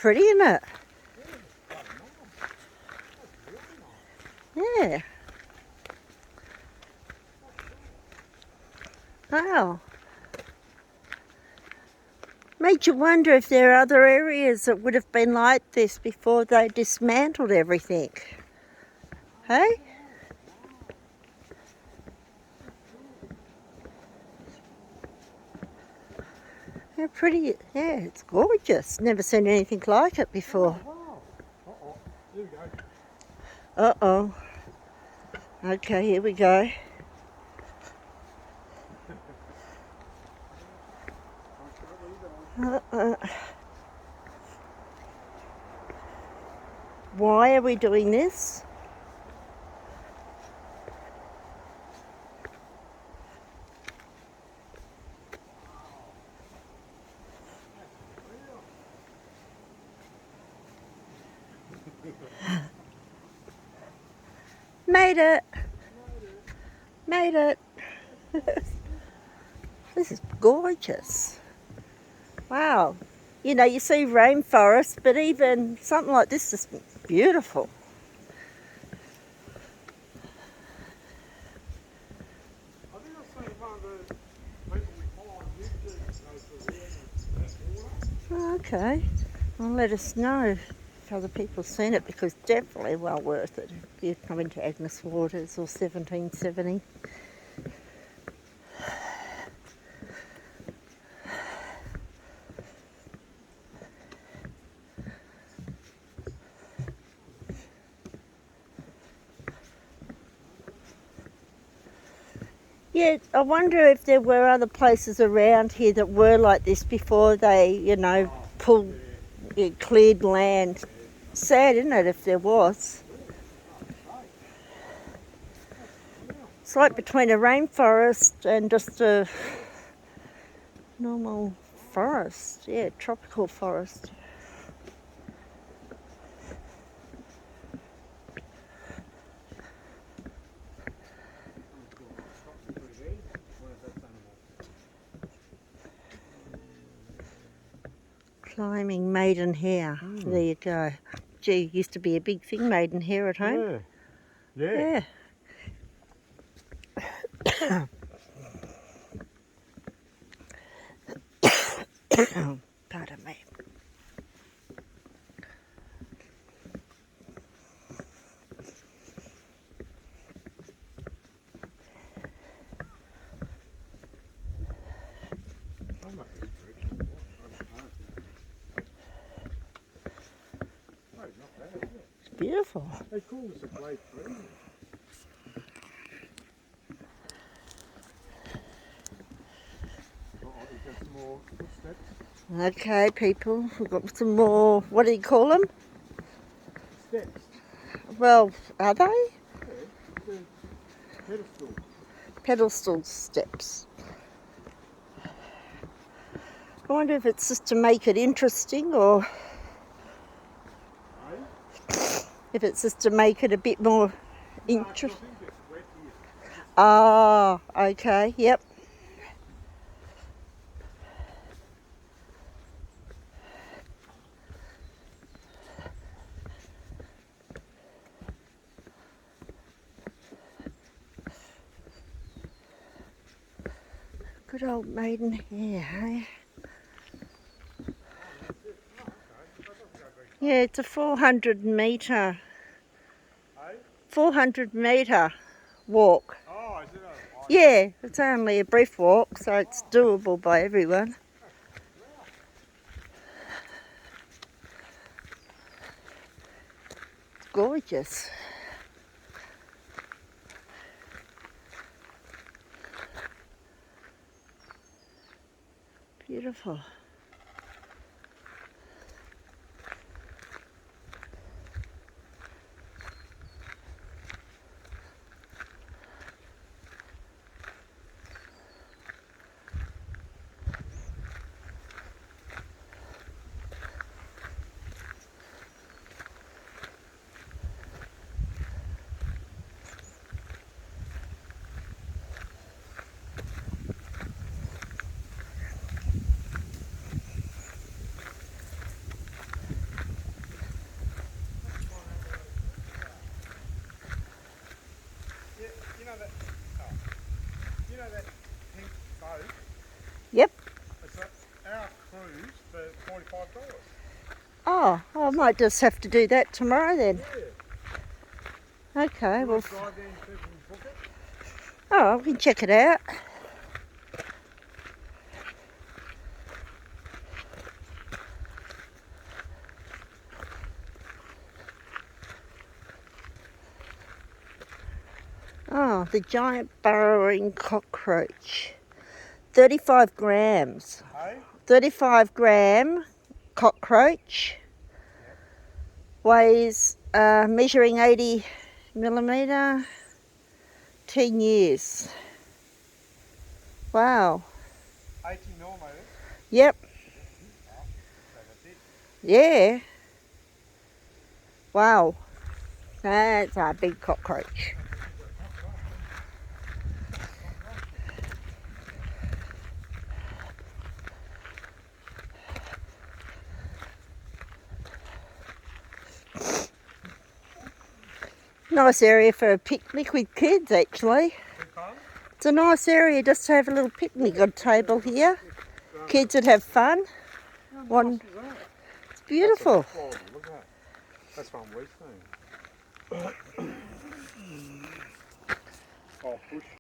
pretty, isn't it? Yeah. Wow. Made you wonder if there are other areas that would have been like this before they dismantled everything. Hey? How pretty, yeah, it's gorgeous. Never seen anything like it before. Uh-oh, here we go. Uh-oh. Okay, here we go. Why are we doing this? Made it! Made it! This is gorgeous. Wow. You know, you see rainforest, but even something like this is beautiful. I think I've seen one of the people we follow on YouTube go through there and water. Oh, okay. Well, let us know if other people have seen it, because definitely well worth it if you come into Agnes Waters or 1770. Yeah, I wonder if there were other places around here that were like this before they, you know, cleared land. Sad, isn't it, if there was? It's like between a rainforest and just a normal forest. Yeah, tropical forest. Climbing maidenhair. There you go. Gee, used to be a big thing, maidenhair at home. Yeah. Yeah. Pardon me. It's beautiful. They call this a great tree. We've got some more footsteps. Okay, people, we've got some more, what do you call them? Steps. Well, are they? Yeah, the pedestal. Pedestal steps. I wonder if it's just to make it interesting, or if it's just to make it a bit more interesting. Ah, okay, yep. Good old maidenhair, hey? Yeah, it's a 400 metre walk. Oh, is it Yeah, it's only a brief walk, so it's doable by everyone. It's gorgeous. Beautiful. know that, you know that pink boat? Yep. It's our cruise for $45. Oh, I might just have to do that tomorrow then. Yeah. Okay, You well, want to drive down and book it? oh, we can check it out. Oh, the giant burrowing cockroach. 35 grams. Hey? 35 gram cockroach. Yep. Weighs, measuring 80 millimetre. 10 years. Wow. 80 millimetres. Yep. Oh, that's it. Yeah. Wow. That's a big cockroach. Nice area for a picnic with kids, actually. Pardon? It's a nice area just to have a little picnic. Got a table here. Kids would have fun. How One, nice is that? it's beautiful. That's a quality, look at that. That's one we've seen. Oh, push.